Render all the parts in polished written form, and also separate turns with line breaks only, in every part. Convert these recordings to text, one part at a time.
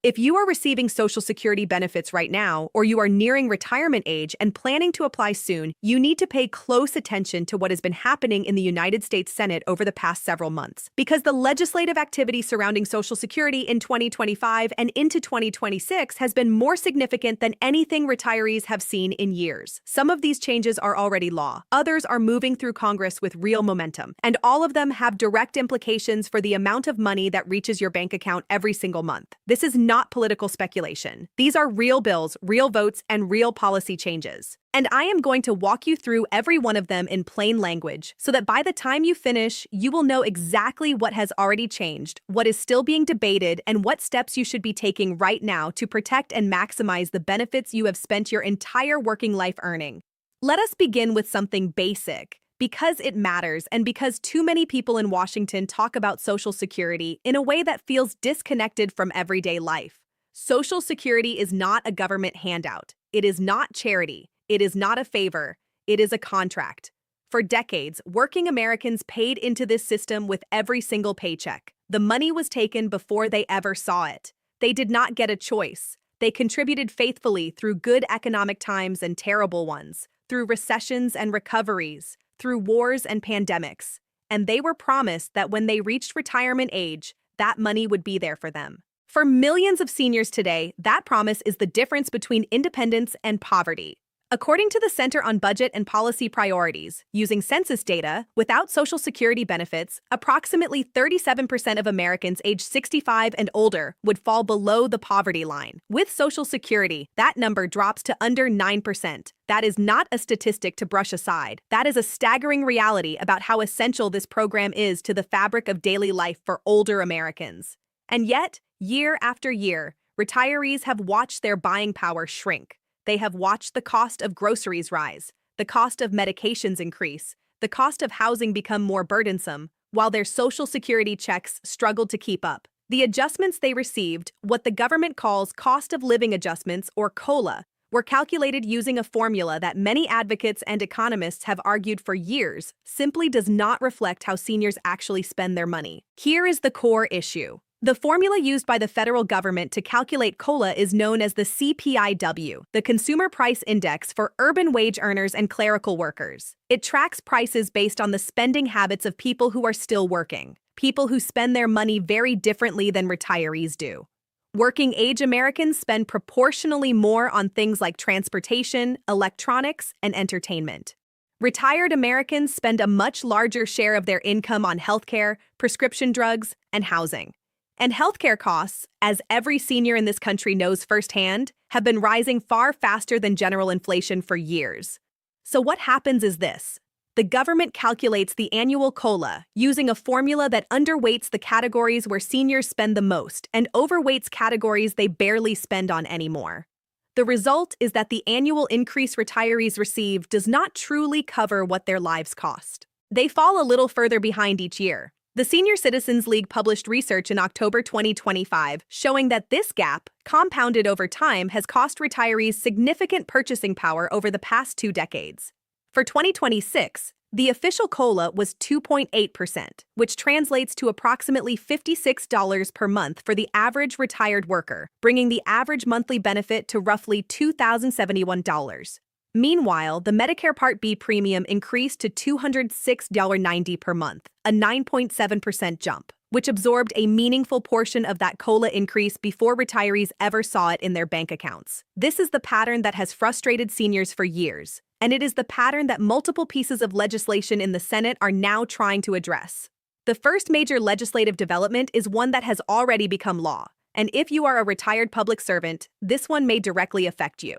If you are receiving Social Security benefits right now, or you are nearing retirement age and planning to apply soon, you need to pay close attention to what has been happening in the United States Senate over the past several months. Because the legislative activity surrounding Social Security in 2025 and into 2026 has been more significant than anything retirees have seen in years. Some of these changes are already law. Others are moving through Congress with real momentum. And all of them have direct implications for the amount of money that reaches your bank account every single month. This is not political speculation. These are real bills, real votes, and real policy changes. And I am going to walk you through every one of them in plain language so that by the time you finish, you will know exactly what has already changed, what is still being debated, and what steps you should be taking right now to protect and maximize the benefits you have spent your entire working life earning. Let us begin with something basic. Because it matters and because too many people in Washington talk about Social Security in a way that feels disconnected from everyday life. Social Security is not a government handout. It is not charity. It is not a favor. It is a contract. For decades, working Americans paid into this system with every single paycheck. The money was taken before they ever saw it. They did not get a choice. They contributed faithfully through good economic times and terrible ones, through recessions and recoveries, through wars and pandemics, and they were promised that when they reached retirement age, that money would be there for them. For millions of seniors today, that promise is the difference between independence and poverty. According to the Center on Budget and Policy Priorities, using census data, without Social Security benefits, approximately 37% of Americans aged 65 and older would fall below the poverty line. With Social Security, that number drops to under 9%. That is not a statistic to brush aside. That is a staggering reality about how essential this program is to the fabric of daily life for older Americans. And yet, year after year, retirees have watched their buying power shrink. They have watched the cost of groceries rise, the cost of medications increase, the cost of housing become more burdensome, while their Social Security checks struggled to keep up. The adjustments they received, what the government calls cost of living adjustments or COLA, were calculated using a formula that many advocates and economists have argued for years simply does not reflect how seniors actually spend their money. Here is the core issue. The formula used by the federal government to calculate COLA is known as the CPIW, the Consumer Price Index for urban wage earners and clerical workers. It tracks prices based on the spending habits of people who are still working, people who spend their money very differently than retirees do. Working-age Americans spend proportionally more on things like transportation, electronics, and entertainment. Retired Americans spend a much larger share of their income on healthcare, prescription drugs, and housing. And healthcare costs, as every senior in this country knows firsthand, have been rising far faster than general inflation for years. So what happens is this. The government calculates the annual COLA using a formula that underweights the categories where seniors spend the most and overweights categories they barely spend on anymore. The result is that the annual increase retirees receive does not truly cover what their lives cost. They fall a little further behind each year. The Senior Citizens League published research in October 2025 showing that this gap, compounded over time, has cost retirees significant purchasing power over the past 2 decades. For 2026, the official COLA was 2.8%, which translates to approximately $56 per month for the average retired worker, bringing the average monthly benefit to roughly $2,071. Meanwhile, the Medicare Part B premium increased to $206.90 per month, a 9.7% jump, which absorbed a meaningful portion of that COLA increase before retirees ever saw it in their bank accounts. This is the pattern that has frustrated seniors for years, and it is the pattern that multiple pieces of legislation in the Senate are now trying to address. The first major legislative development is one that has already become law, and if you are a retired public servant, this one may directly affect you.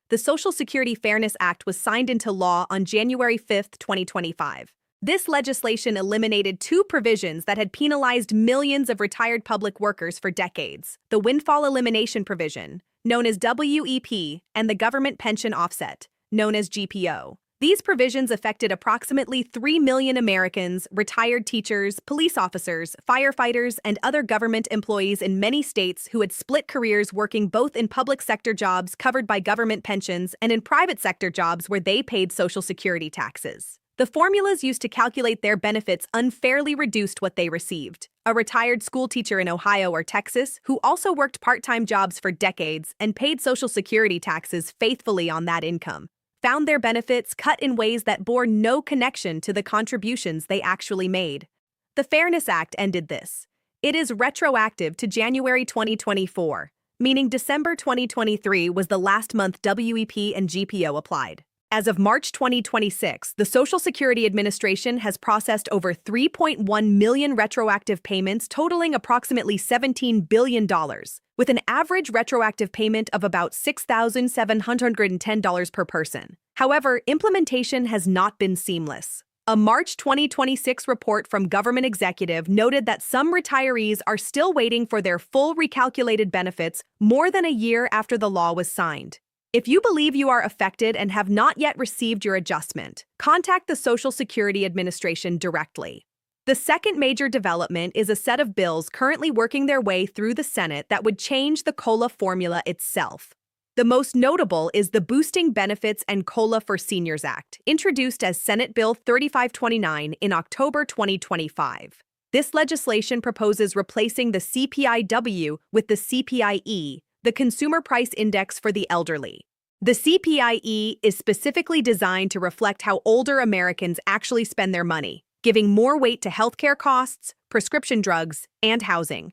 The Social Security Fairness Act was signed into law on January 5, 2025. This legislation eliminated 2 provisions that had penalized millions of retired public workers for decades: the windfall elimination provision, known as WEP, and the government pension offset, known as GPO. These provisions affected approximately 3 million Americans, retired teachers, police officers, firefighters, and other government employees in many states who had split careers working both in public sector jobs covered by government pensions and in private sector jobs where they paid Social Security taxes. The formulas used to calculate their benefits unfairly reduced what they received. A retired school teacher in Ohio or Texas who also worked part-time jobs for decades and paid Social Security taxes faithfully on that income found their benefits cut in ways that bore no connection to the contributions they actually made. The Fairness Act ended this. It is retroactive to January 2024, meaning December 2023 was the last month WEP and GPO applied. As of March 2026, the Social Security Administration has processed over 3.1 million retroactive payments totaling approximately $17 billion, with an average retroactive payment of about $6,710 per person. However, implementation has not been seamless. A March 2026 report from Government Executive noted that some retirees are still waiting for their full recalculated benefits more than a year after the law was signed. If you believe you are affected and have not yet received your adjustment, contact the Social Security Administration directly. The second major development is a set of bills currently working their way through the Senate that would change the COLA formula itself. The most notable is the Boosting Benefits and COLA for Seniors Act, introduced as Senate Bill 3529 in October 2025. This legislation proposes replacing the CPI-W with the CPI-E, the Consumer Price Index for the elderly. The CPI-E is specifically designed to reflect how older Americans actually spend their money, giving more weight to healthcare costs, prescription drugs, and housing.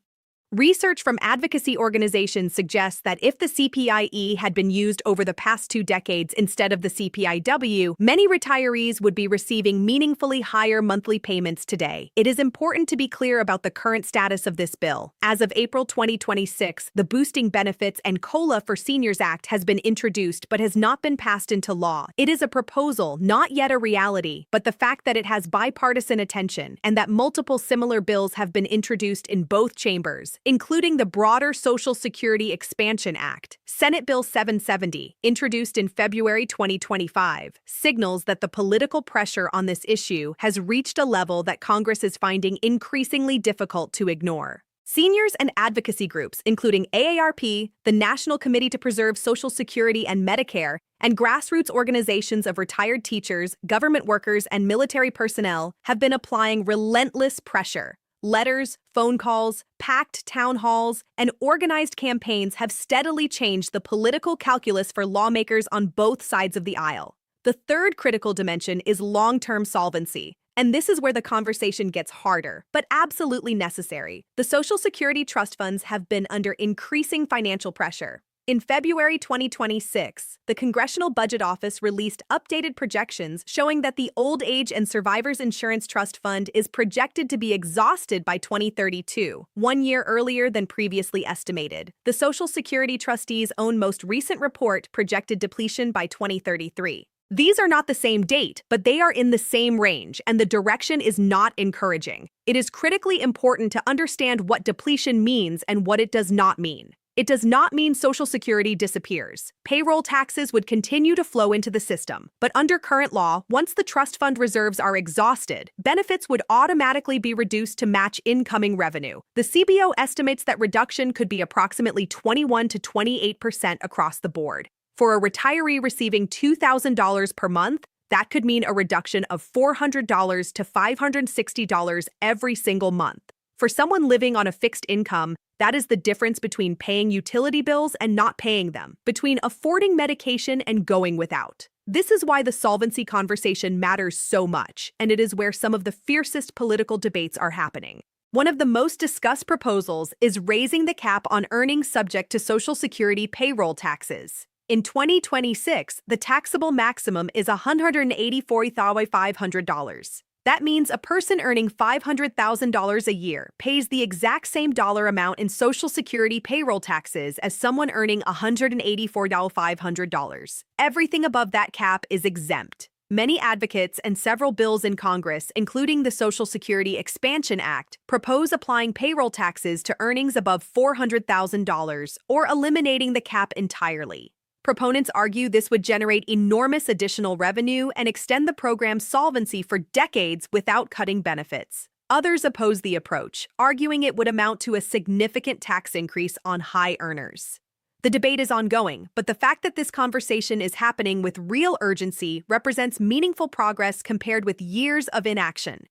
Research from advocacy organizations suggests that if the CPI-E had been used over the past 2 decades instead of the CPI-W, many retirees would be receiving meaningfully higher monthly payments today. It is important to be clear about the current status of this bill. As of April 2026, the Boosting Benefits and COLA for Seniors Act has been introduced but has not been passed into law. It is a proposal, not yet a reality, but the fact that it has bipartisan attention and that multiple similar bills have been introduced in both chambers, including the broader Social Security Expansion Act, Senate Bill 770, introduced in February 2025, signals that the political pressure on this issue has reached a level that Congress is finding increasingly difficult to ignore. Seniors and advocacy groups, including AARP, the National Committee to Preserve Social Security and Medicare, and grassroots organizations of retired teachers, government workers, and military personnel, have been applying relentless pressure. Letters, phone calls, packed town halls, and organized campaigns have steadily changed the political calculus for lawmakers on both sides of the aisle. The third critical dimension is long-term solvency, and this is where the conversation gets harder, but absolutely necessary. The Social Security trust funds have been under increasing financial pressure. In February 2026, the Congressional Budget Office released updated projections showing that the Old Age and Survivors Insurance Trust Fund is projected to be exhausted by 2032, 1 year earlier than previously estimated. The Social Security trustees' own most recent report projected depletion by 2033. These are not the same date, but they are in the same range, and the direction is not encouraging. It is critically important to understand what depletion means and what it does not mean. It does not mean Social Security disappears. Payroll taxes would continue to flow into the system, but under current law, once the trust fund reserves are exhausted, benefits would automatically be reduced to match incoming revenue. The CBO estimates that reduction could be approximately 21 to 28% across the board. For a retiree receiving $2,000 per month, that could mean a reduction of $400 to $560 every single month. For someone living on a fixed income, that is the difference between paying utility bills and not paying them, between affording medication and going without. This is why the solvency conversation matters so much, and it is where some of the fiercest political debates are happening. One of the most discussed proposals is raising the cap on earnings subject to Social Security payroll taxes. In 2026, the taxable maximum is $184,500. That means a person earning $500,000 a year pays the exact same dollar amount in Social Security payroll taxes as someone earning $184,500. Everything above that cap is exempt. Many advocates and several bills in Congress, including the Social Security Expansion Act, propose applying payroll taxes to earnings above $400,000 or eliminating the cap entirely. Proponents argue this would generate enormous additional revenue and extend the program's solvency for decades without cutting benefits. Others oppose the approach, arguing it would amount to a significant tax increase on high earners. The debate is ongoing, but the fact that this conversation is happening with real urgency represents meaningful progress compared with years of inaction.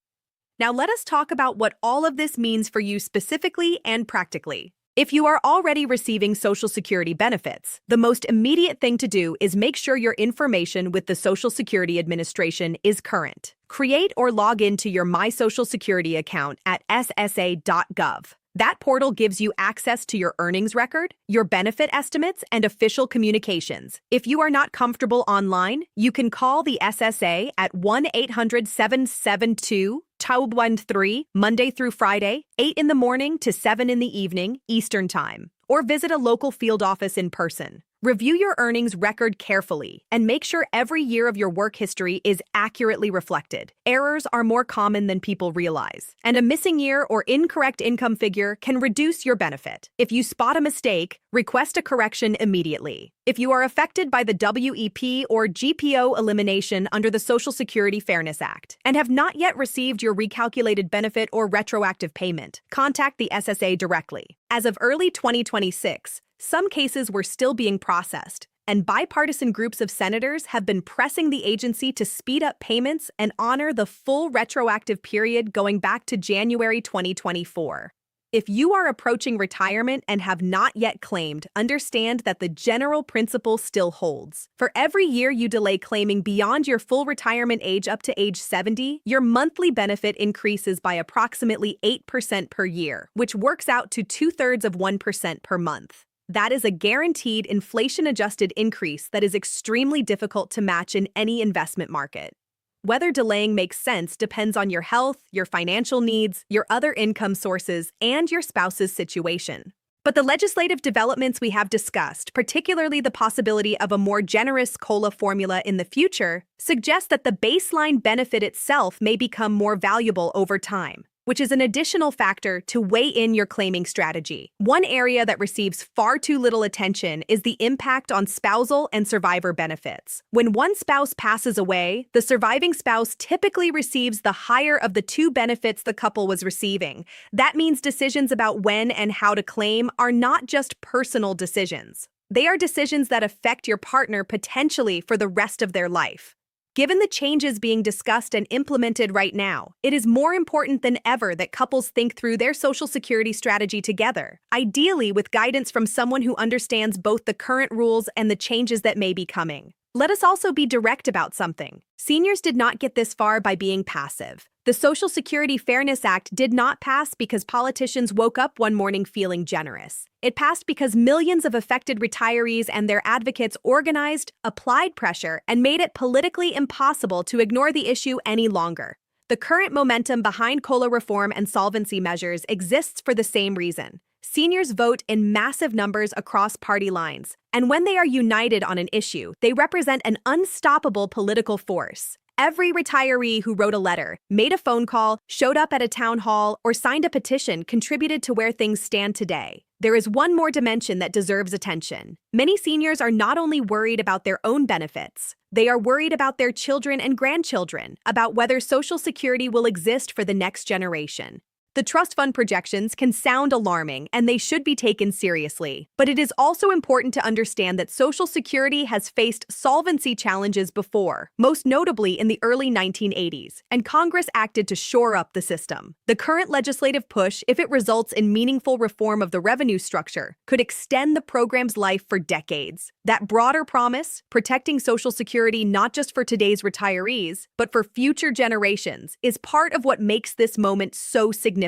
Now let us talk about what all of this means for you specifically and practically. If you are already receiving Social Security benefits, the most immediate thing to do is make sure your information with the Social Security Administration is current. Create or log into your My Social Security account at ssa.gov. That portal gives you access to your earnings record, your benefit estimates, and official communications. If you are not comfortable online, you can call the SSA at 1-800-772-1213 Monday through Friday, 8 in the morning to 7 in the evening, Eastern Time, or visit a local field office in person. Review your earnings record carefully and make sure every year of your work history is accurately reflected. Errors are more common than people realize, and a missing year or incorrect income figure can reduce your benefit. If you spot a mistake, request a correction immediately. If you are affected by the WEP or GPO elimination under the Social Security Fairness Act and have not yet received your recalculated benefit or retroactive payment, contact the SSA directly. As of early 2026, some cases were still being processed, and bipartisan groups of senators have been pressing the agency to speed up payments and honor the full retroactive period going back to January 2024. If you are approaching retirement and have not yet claimed, understand that the general principle still holds. For every year you delay claiming beyond your full retirement age up to age 70, your monthly benefit increases by approximately 8% per year, which works out to 0.2% per month. That is a guaranteed inflation-adjusted increase that is extremely difficult to match in any investment market. Whether delaying makes sense depends on your health, your financial needs, your other income sources, and your spouse's situation. But the legislative developments we have discussed, particularly the possibility of a more generous COLA formula in the future, suggest that the baseline benefit itself may become more valuable over time, which is an additional factor to weigh in your claiming strategy. One area that receives far too little attention is the impact on spousal and survivor benefits. When one spouse passes away, the surviving spouse typically receives the higher of the two benefits the couple was receiving. That means decisions about when and how to claim are not just personal decisions. They are decisions that affect your partner potentially for the rest of their life. Given the changes being discussed and implemented right now, it is more important than ever that couples think through their Social Security strategy together, ideally with guidance from someone who understands both the current rules and the changes that may be coming. Let us also be direct about something. Seniors did not get this far by being passive. The Social Security Fairness Act did not pass because politicians woke up one morning feeling generous. It passed because millions of affected retirees and their advocates organized, applied pressure, and made it politically impossible to ignore the issue any longer. The current momentum behind COLA reform and solvency measures exists for the same reason. Seniors vote in massive numbers across party lines, and when they are united on an issue, they represent an unstoppable political force. Every retiree who wrote a letter, made a phone call, showed up at a town hall, or signed a petition contributed to where things stand today. There is one more dimension that deserves attention. Many seniors are not only worried about their own benefits, they are worried about their children and grandchildren, about whether Social Security will exist for the next generation. The trust fund projections can sound alarming, and they should be taken seriously. But it is also important to understand that Social Security has faced solvency challenges before, most notably in the early 1980s, and Congress acted to shore up the system. The current legislative push, if it results in meaningful reform of the revenue structure, could extend the program's life for decades. That broader promise, protecting Social Security not just for today's retirees, but for future generations, is part of what makes this moment so significant.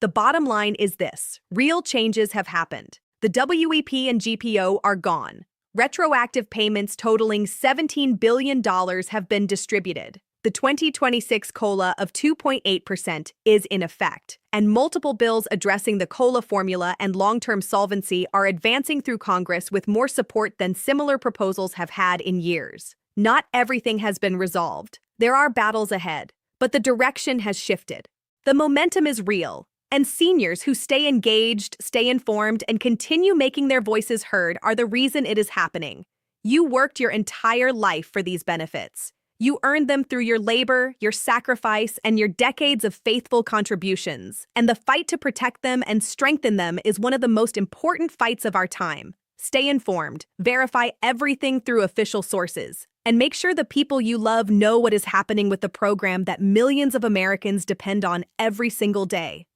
The bottom line is this: real changes have happened. The WEP and GPO are gone. Retroactive payments totaling $17 billion have been distributed. The 2026 COLA of 2.8% is in effect, and multiple bills addressing the COLA formula and long-term solvency are advancing through Congress with more support than similar proposals have had in years. Not everything has been resolved. There are battles ahead, but the direction has shifted. The momentum is real, and seniors who stay engaged, stay informed, and continue making their voices heard are the reason it is happening. You worked your entire life for these benefits. You earned them through your labor, your sacrifice, and your decades of faithful contributions. And the fight to protect them and strengthen them is one of the most important fights of our time. Stay informed, verify everything through official sources, and make sure the people you love know what is happening with the program that millions of Americans depend on every single day.